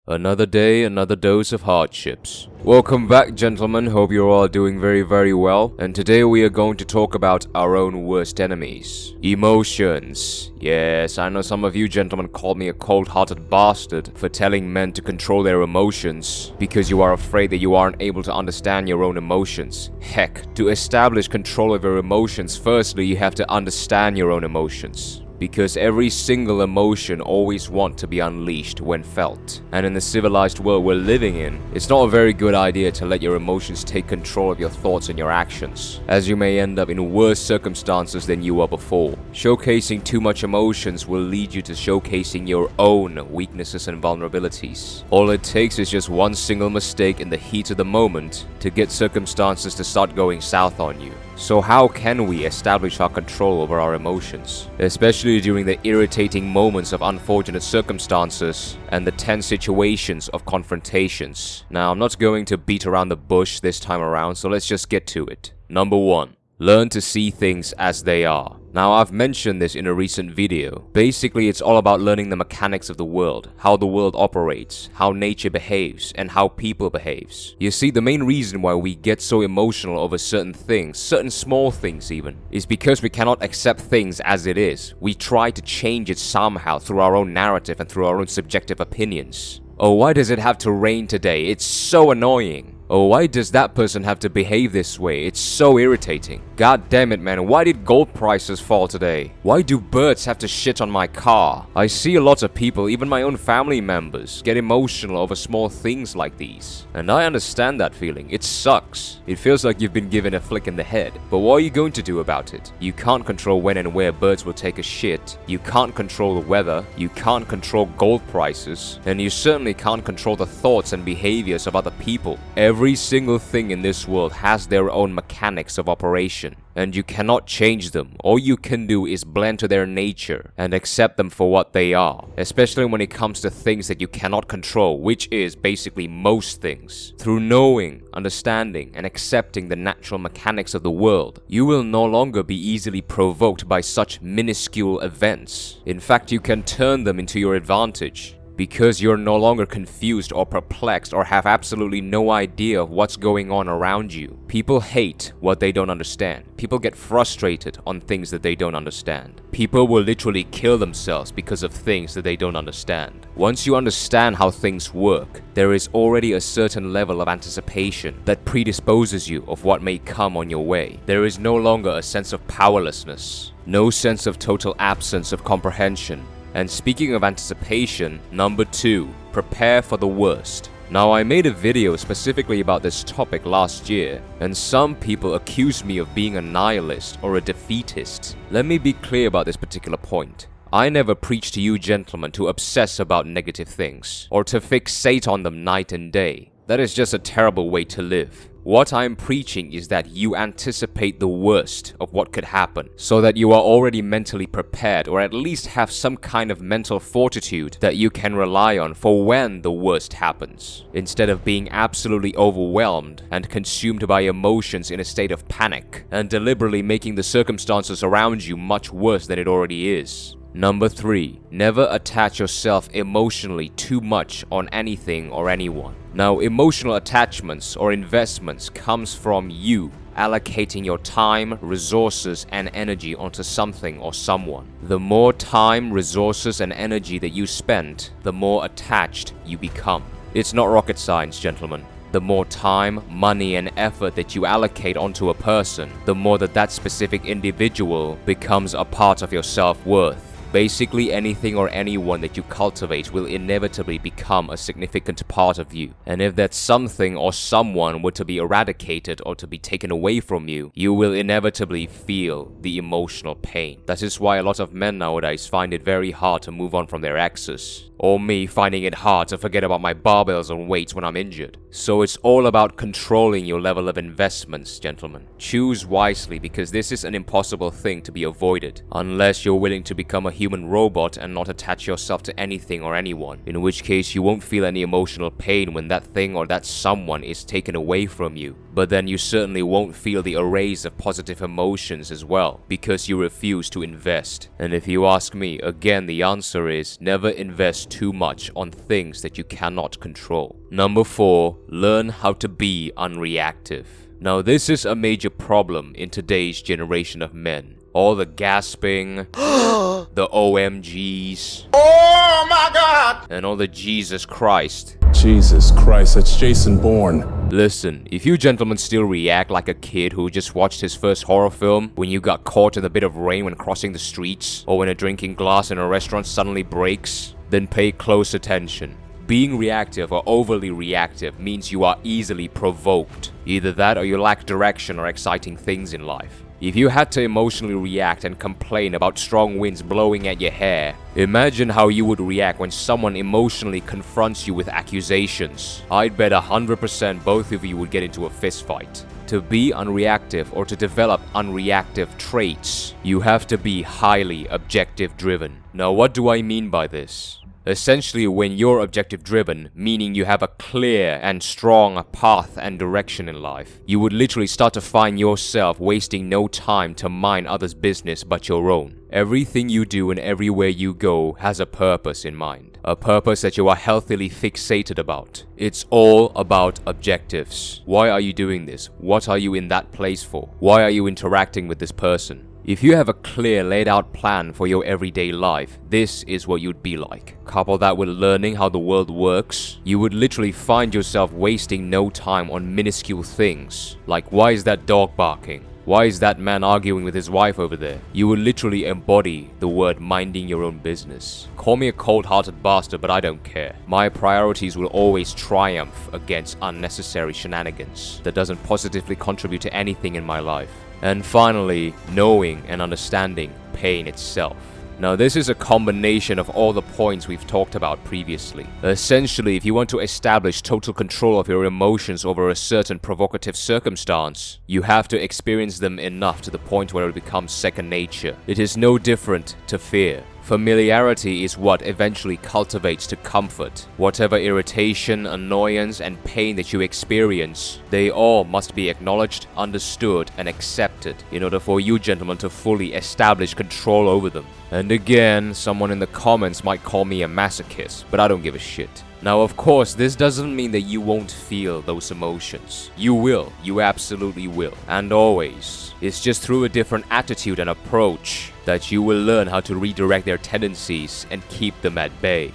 Another day, another dose of hardships. Welcome back, gentlemen. Hope you're all doing very well. And today we are going to talk about our own worst enemies. Emotions. Yes, I know some of you gentlemen called me a cold-hearted bastard for telling men to control their emotions because you are afraid that you aren't able to understand your own emotions. Heck, to establish control of your emotions, firstly you have to understand your own emotions. Because every single emotion always wants to be unleashed when felt. And in the civilized world we're living in, it's not a very good idea to let your emotions take control of your thoughts and your actions, as you may end up in worse circumstances than you were before. Showcasing too much emotions will lead you to showcasing your own weaknesses and vulnerabilities. All it takes is just one single mistake in the heat of the moment to get circumstances to start going south on you. So how can we establish our control over our emotions? Especially during the irritating moments of unfortunate circumstances and the tense situations of confrontations. Now, I'm not going to beat around the bush this time around, so let's just get to it. Number 1. Learn to see things as they are. Now, I've mentioned this in a recent video. Basically, it's all about learning the mechanics of the world, how the world operates, how nature behaves, and how people behaves. You see, the main reason why we get so emotional over certain things, certain small things even, is because we cannot accept things as it is. We try to change it somehow through our own narrative and through our own subjective opinions. Oh, why does it have to rain today? It's so annoying. Oh, why does that person have to behave this way? It's so irritating. God damn it, man. Why did gold prices fall today? Why do birds have to shit on my car? I see a lot of people, even my own family members, get emotional over small things like these. And I understand that feeling. It sucks. It feels like you've been given a flick in the head. But what are you going to do about it? You can't control when and where birds will take a shit. You can't control the weather. You can't control gold prices. And you certainly can't control the thoughts and behaviors of other people. Every single thing in this world has their own mechanics of operation, and you cannot change them. All you can do is blend to their nature and accept them for what they are, especially when it comes to things that you cannot control, which is basically most things. Through knowing, understanding, and accepting the natural mechanics of the world, you will no longer be easily provoked by such minuscule events. In fact, you can turn them into your advantage. Because you're no longer confused or perplexed or have absolutely no idea of what's going on around you. People hate what they don't understand. People get frustrated on things that they don't understand. People will literally kill themselves because of things that they don't understand. Once you understand how things work, there is already a certain level of anticipation that predisposes you of what may come on your way. There is no longer a sense of powerlessness, no sense of total absence of comprehension. And speaking of anticipation, number 2, prepare for the worst. Now, I made a video specifically about this topic last year, and some people accuse me of being a nihilist or a defeatist. Let me be clear about this particular point. I never preach to you gentlemen to obsess about negative things, or to fixate on them night and day. That is just a terrible way to live. What I'm preaching is that you anticipate the worst of what could happen, so that you are already mentally prepared, or at least have some kind of mental fortitude that you can rely on for when the worst happens, instead of being absolutely overwhelmed and consumed by emotions in a state of panic, and deliberately making the circumstances around you much worse than it already is. Number 3, never attach yourself emotionally too much on anything or anyone. Now, emotional attachments or investments comes from you allocating your time, resources, and energy onto something or someone. The more time, resources, and energy that you spend, the more attached you become. It's not rocket science, gentlemen. The more time, money, and effort that you allocate onto a person, the more that specific individual becomes a part of your self-worth. Basically, anything or anyone that you cultivate will inevitably become a significant part of you. And if that something or someone were to be eradicated or to be taken away from you, you will inevitably feel the emotional pain. That is why a lot of men nowadays find it very hard to move on from their exes. Or me finding it hard to forget about my barbells and weights when I'm injured. So it's all about controlling your level of investments, gentlemen. Choose wisely, because this is an impossible thing to be avoided, unless you're willing to become a human robot and not attach yourself to anything or anyone, in which case you won't feel any emotional pain when that thing or that someone is taken away from you. But then you certainly won't feel the arrays of positive emotions as well, because you refuse to invest. And if you ask me, again the answer is never invest too much on things that you cannot control. Number 4, learn how to be unreactive. Now this is a major problem in today's generation of men. All the gasping, the OMGs, oh my god, and all the Jesus Christ. Jesus Christ, that's Jason Bourne. Listen, if you gentlemen still react like a kid who just watched his first horror film when you got caught in a bit of rain when crossing the streets, or when a drinking glass in a restaurant suddenly breaks, then pay close attention. Being reactive or overly reactive means you are easily provoked. Either that or you lack direction or exciting things in life. If you had to emotionally react and complain about strong winds blowing at your hair, imagine how you would react when someone emotionally confronts you with accusations. I'd bet 100% both of you would get into a fist fight. To be unreactive or to develop unreactive traits, you have to be highly objective driven. Now, what do I mean by this? Essentially, when you're objective driven, meaning you have a clear and strong path and direction in life, you would literally start to find yourself wasting no time to mind others' business but your own. Everything you do and everywhere you go has a purpose in mind. A purpose that you are healthily fixated about. It's all about objectives. Why are you doing this? What are you in that place for? Why are you interacting with this person? If you have a clear laid out plan for your everyday life, this is what you'd be like. Couple that with learning how the world works, you would literally find yourself wasting no time on minuscule things. Like, why is that dog barking? Why is that man arguing with his wife over there? You will literally embody the word minding your own business. Call me a cold-hearted bastard, but I don't care. My priorities will always triumph against unnecessary shenanigans that doesn't positively contribute to anything in my life. And finally, knowing and understanding pain itself. Now, this is a combination of all the points we've talked about previously. Essentially, if you want to establish total control of your emotions over a certain provocative circumstance, you have to experience them enough to the point where it becomes second nature. It is no different to fear. Familiarity is what eventually cultivates to comfort. Whatever irritation, annoyance, and pain that you experience, they all must be acknowledged, understood, and accepted in order for you gentlemen to fully establish control over them. And again, someone in the comments might call me a masochist, but I don't give a shit. Now, of course, this doesn't mean that you won't feel those emotions. You will. You absolutely will. And always. It's just through a different attitude and approach that you will learn how to redirect their tendencies and keep them at bay.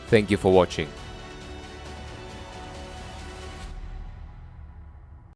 Thank you for watching.